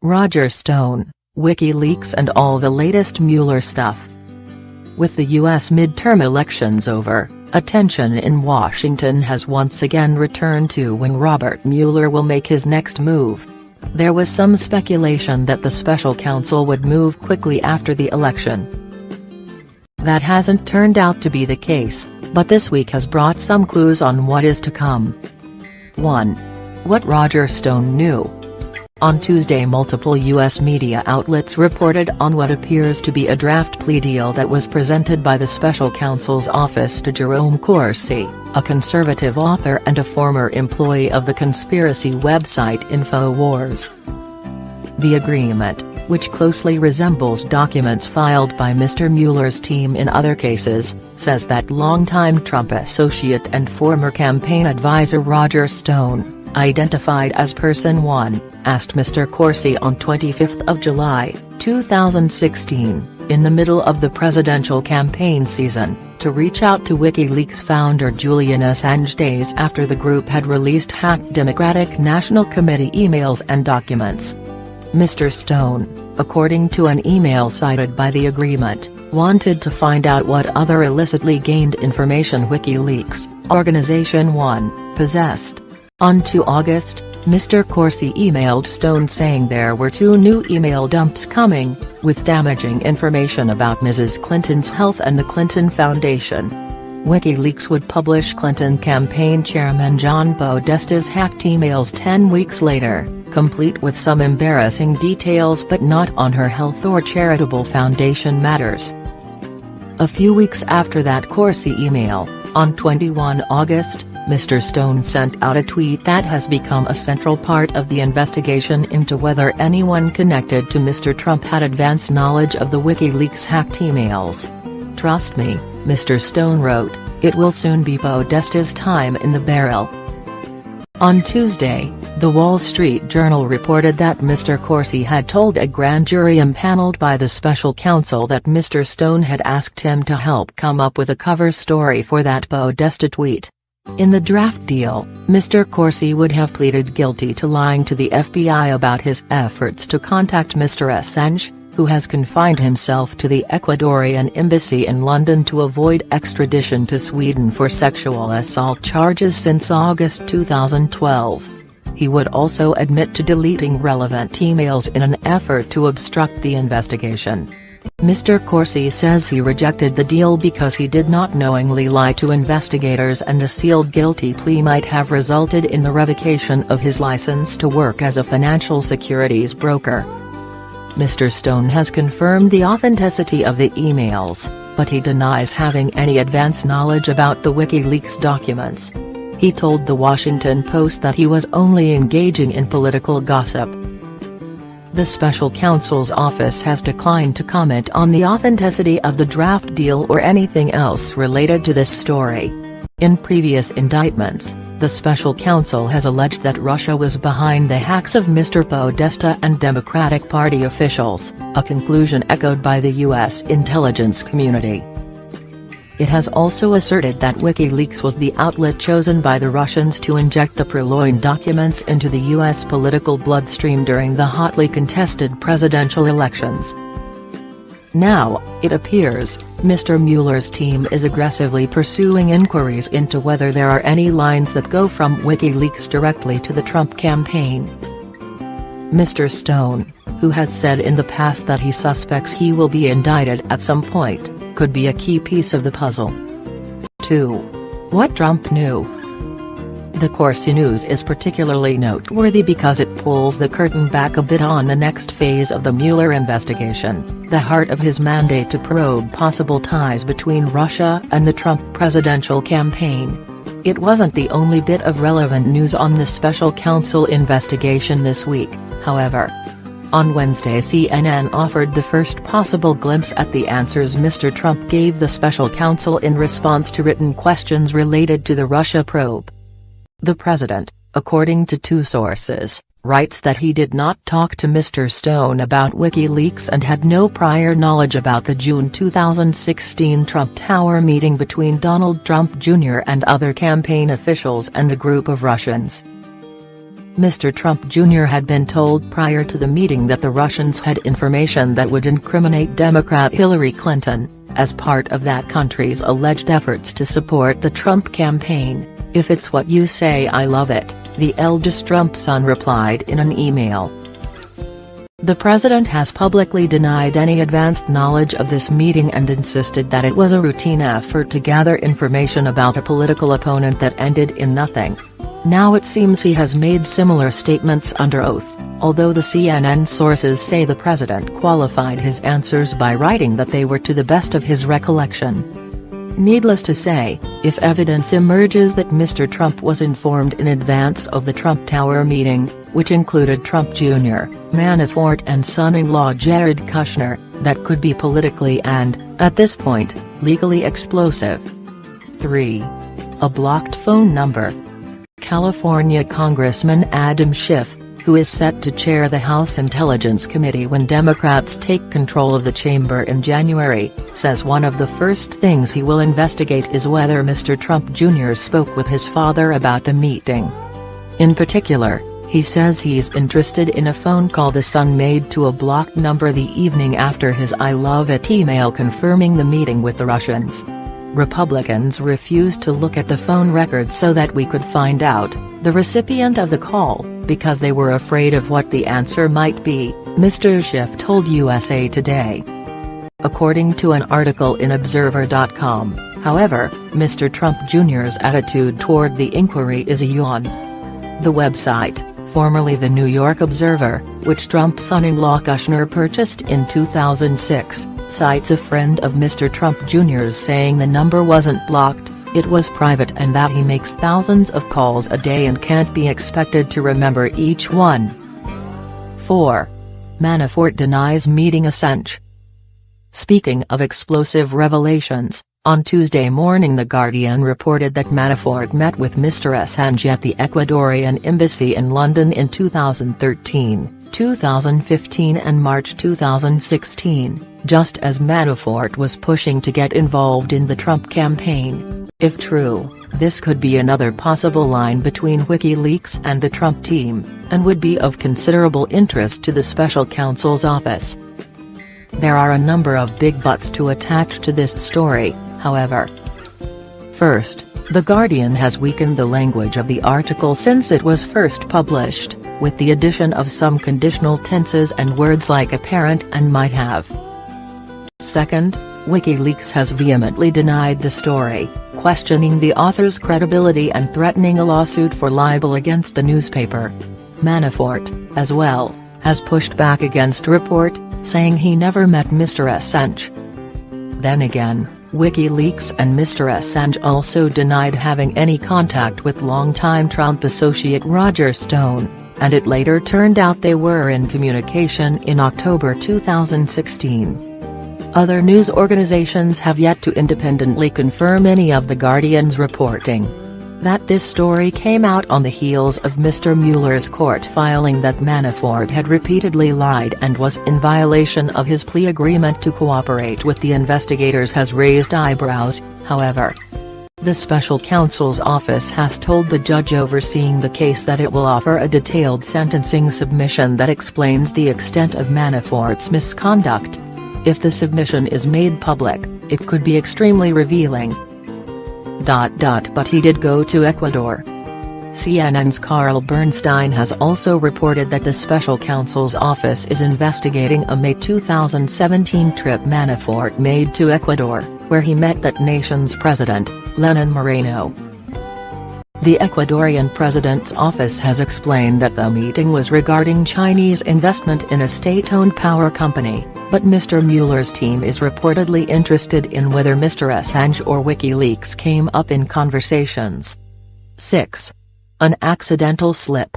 Roger Stone, WikiLeaks and all the latest Mueller stuff. With the U.S. midterm elections over, attention in Washington has once again returned to when Robert Mueller will make his next move. There was some speculation that the special counsel would move quickly after the election. That hasn't turned out to be the case, but this week has brought some clues on what is to come. 1. What Roger Stone knew. On Tuesday, multiple U.S. media outlets reported on what appears to be a draft plea deal that was presented by the special counsel's office to Jerome Corsi, a conservative author and a former employee of the conspiracy website InfoWars. The agreement, which closely resembles documents filed by Mr. Mueller's team in other cases, says that longtime Trump associate and former campaign advisor Roger Stone, identified as Person 1, asked Mr. Corsi on 25 July, 2016, in the middle of the presidential campaign season, to reach out to WikiLeaks founder Julian Assange days after the group had released hacked Democratic National Committee emails and documents. Mr. Stone, according to an email cited by the agreement, wanted to find out what other illicitly gained information WikiLeaks, Organization 1, possessed. On 2 August, Mr. Corsi emailed Stone saying there were 2 new email dumps coming, with damaging information about Mrs. Clinton's health and the Clinton Foundation. WikiLeaks would publish Clinton campaign chairman John Podesta's hacked emails 10 weeks later, complete with some embarrassing details but not on her health or charitable foundation matters. A few weeks after that Corsi email, on 21 August, Mr. Stone sent out a tweet that has become a central part of the investigation into whether anyone connected to Mr. Trump had advance knowledge of the WikiLeaks hacked emails. "Trust me," Mr. Stone wrote, "it will soon be Podesta's time in the barrel." On Tuesday, The Wall Street Journal reported that Mr. Corsi had told a grand jury impaneled by the special counsel that Mr. Stone had asked him to help come up with a cover story for that Podesta tweet. In the draft deal, Mr. Corsi would have pleaded guilty to lying to the FBI about his efforts to contact Mr. Assange, who has confined himself to the Ecuadorian embassy in London to avoid extradition to Sweden for sexual assault charges since August 2012. He would also admit to deleting relevant emails in an effort to obstruct the investigation. Mr. Corsi says he rejected the deal because he did not knowingly lie to investigators and a sealed guilty plea might have resulted in the revocation of his license to work as a financial securities broker. Mr. Stone has confirmed the authenticity of the emails, but he denies having any advance knowledge about the WikiLeaks documents. He told The Washington Post that he was only engaging in political gossip. The special counsel's office has declined to comment on the authenticity of the draft deal or anything else related to this story. In previous indictments, the special counsel has alleged that Russia was behind the hacks of Mr. Podesta and Democratic Party officials, a conclusion echoed by the U.S. intelligence community. It has also asserted that WikiLeaks was the outlet chosen by the Russians to inject the purloined documents into the U.S. political bloodstream during the hotly contested presidential elections. Now, it appears, Mr. Mueller's team is aggressively pursuing inquiries into whether there are any lines that go from WikiLeaks directly to the Trump campaign. Mr. Stone, who has said in the past that he suspects he will be indicted at some point, could be a key piece of the puzzle. 2. What Trump knew. The Corsi news is particularly noteworthy because it pulls the curtain back a bit on the next phase of the Mueller investigation, the heart of his mandate to probe possible ties between Russia and the Trump presidential campaign. It wasn't the only bit of relevant news on the special counsel investigation this week, however. On Wednesday, CNN offered the first possible glimpse at the answers Mr. Trump gave the special counsel in response to written questions related to the Russia probe. The president, according to 2 sources, writes that he did not talk to Mr. Stone about WikiLeaks and had no prior knowledge about the June 2016 Trump Tower meeting between Donald Trump Jr. and other campaign officials and a group of Russians. Mr. Trump Jr. had been told prior to the meeting that the Russians had information that would incriminate Democrat Hillary Clinton, as part of that country's alleged efforts to support the Trump campaign. "If it's what you say, I love it," the eldest Trump son replied in an email. The president has publicly denied any advanced knowledge of this meeting and insisted that it was a routine effort to gather information about a political opponent that ended in nothing. Now it seems he has made similar statements under oath, although the CNN sources say the president qualified his answers by writing that they were to the best of his recollection. Needless to say, if evidence emerges that Mr. Trump was informed in advance of the Trump Tower meeting, which included Trump Jr., Manafort and son-in-law Jared Kushner, that could be politically and, at this point, legally explosive. 3. A blocked phone number. California Congressman Adam Schiff, who is set to chair the House Intelligence Committee when Democrats take control of the chamber in January, says one of the first things he will investigate is whether Mr. Trump Jr. spoke with his father about the meeting. In particular, he says he's interested in a phone call the son made to a blocked number the evening after his "I love it" email confirming the meeting with the Russians. Republicans refused to look at the phone records so that we could find out the recipient of the call, because they were afraid of what the answer might be, Mr. Schiff told USA Today. According to an article in Observer.com, however, Mr. Trump Jr.'s attitude toward the inquiry is a yawn. The website, formerly the New York Observer, which Trump's son-in-law Kushner purchased in 2006, cites a friend of Mr. Trump Jr.'s saying the number wasn't blocked, it was private, and that he makes thousands of calls a day and can't be expected to remember each one. 4. Manafort denies meeting Assange. Speaking of explosive revelations, on Tuesday morning The Guardian reported that Manafort met with Mr. Assange at the Ecuadorian embassy in London in 2013, 2015 and March 2016, just as Manafort was pushing to get involved in the Trump campaign. If true, this could be another possible line between WikiLeaks and the Trump team, and would be of considerable interest to the special counsel's office. There are a number of big buts to attach to this story, however. First, The Guardian has weakened the language of the article since it was first published, with the addition of some conditional tenses and words like apparent and might have. Second, WikiLeaks has vehemently denied the story, questioning the author's credibility and threatening a lawsuit for libel against the newspaper. Manafort, as well, has pushed back against the report, saying he never met Mr. Assange. Then again, WikiLeaks and Mr. Assange also denied having any contact with longtime Trump associate Roger Stone, and it later turned out they were in communication in October 2016. Other news organizations have yet to independently confirm any of The Guardian's reporting. That this story came out on the heels of Mr. Mueller's court filing that Manafort had repeatedly lied and was in violation of his plea agreement to cooperate with the investigators has raised eyebrows, however. The special counsel's office has told the judge overseeing the case that it will offer a detailed sentencing submission that explains the extent of Manafort's misconduct. If the submission is made public, it could be extremely revealing. But he did go to Ecuador. CNN's Carl Bernstein has also reported that the special counsel's office is investigating a May 2017 trip Manafort made to Ecuador, where he met that nation's president, Lenin Moreno. The Ecuadorian president's office has explained that the meeting was regarding Chinese investment in a state-owned power company, but Mr. Mueller's team is reportedly interested in whether Mr. Assange or WikiLeaks came up in conversations. 6. An accidental slip.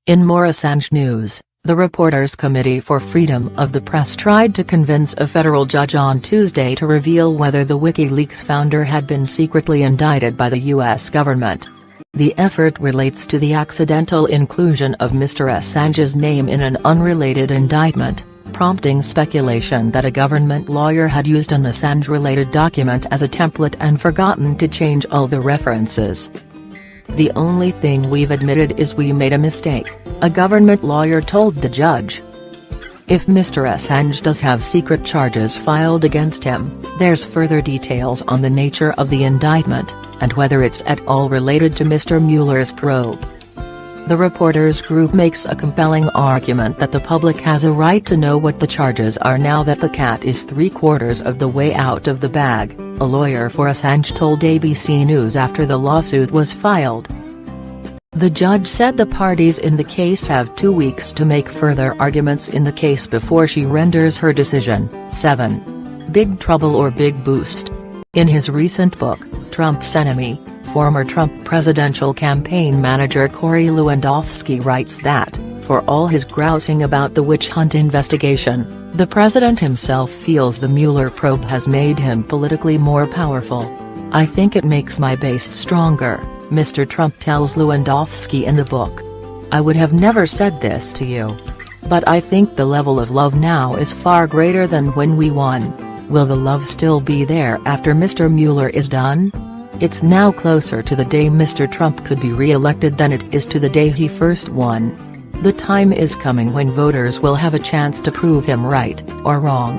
In more Assange news, the Reporters Committee for Freedom of the Press tried to convince a federal judge on Tuesday to reveal whether the WikiLeaks founder had been secretly indicted by the U.S. government. The effort relates to the accidental inclusion of Mr. Assange's name in an unrelated indictment, prompting speculation that a government lawyer had used an Assange-related document as a template and forgotten to change all the references. "The only thing we've admitted is we made a mistake," a government lawyer told the judge. If Mr. Assange does have secret charges filed against him, there's further details on the nature of the indictment, and whether it's at all related to Mr. Mueller's probe. The reporters group makes a compelling argument that the public has a right to know what the charges are now that the cat is 3/4 of the way out of the bag, a lawyer for Assange told ABC News after the lawsuit was filed. The judge said the parties in the case have 2 weeks to make further arguments in the case before she renders her decision. 7. Big Trouble or Big Boost? In his recent book, Trump's Enemy, former Trump presidential campaign manager Corey Lewandowski writes that, for all his grousing about the witch hunt investigation, the president himself feels the Mueller probe has made him politically more powerful. "I think it makes my base stronger," Mr. Trump tells Lewandowski in the book. "I would have never said this to you. But I think the level of love now is far greater than when we won. Will the love still be there after Mr. Mueller is done? It's now closer to the day Mr. Trump could be re-elected than it is to the day he first won. The time is coming when voters will have a chance to prove him right, or wrong."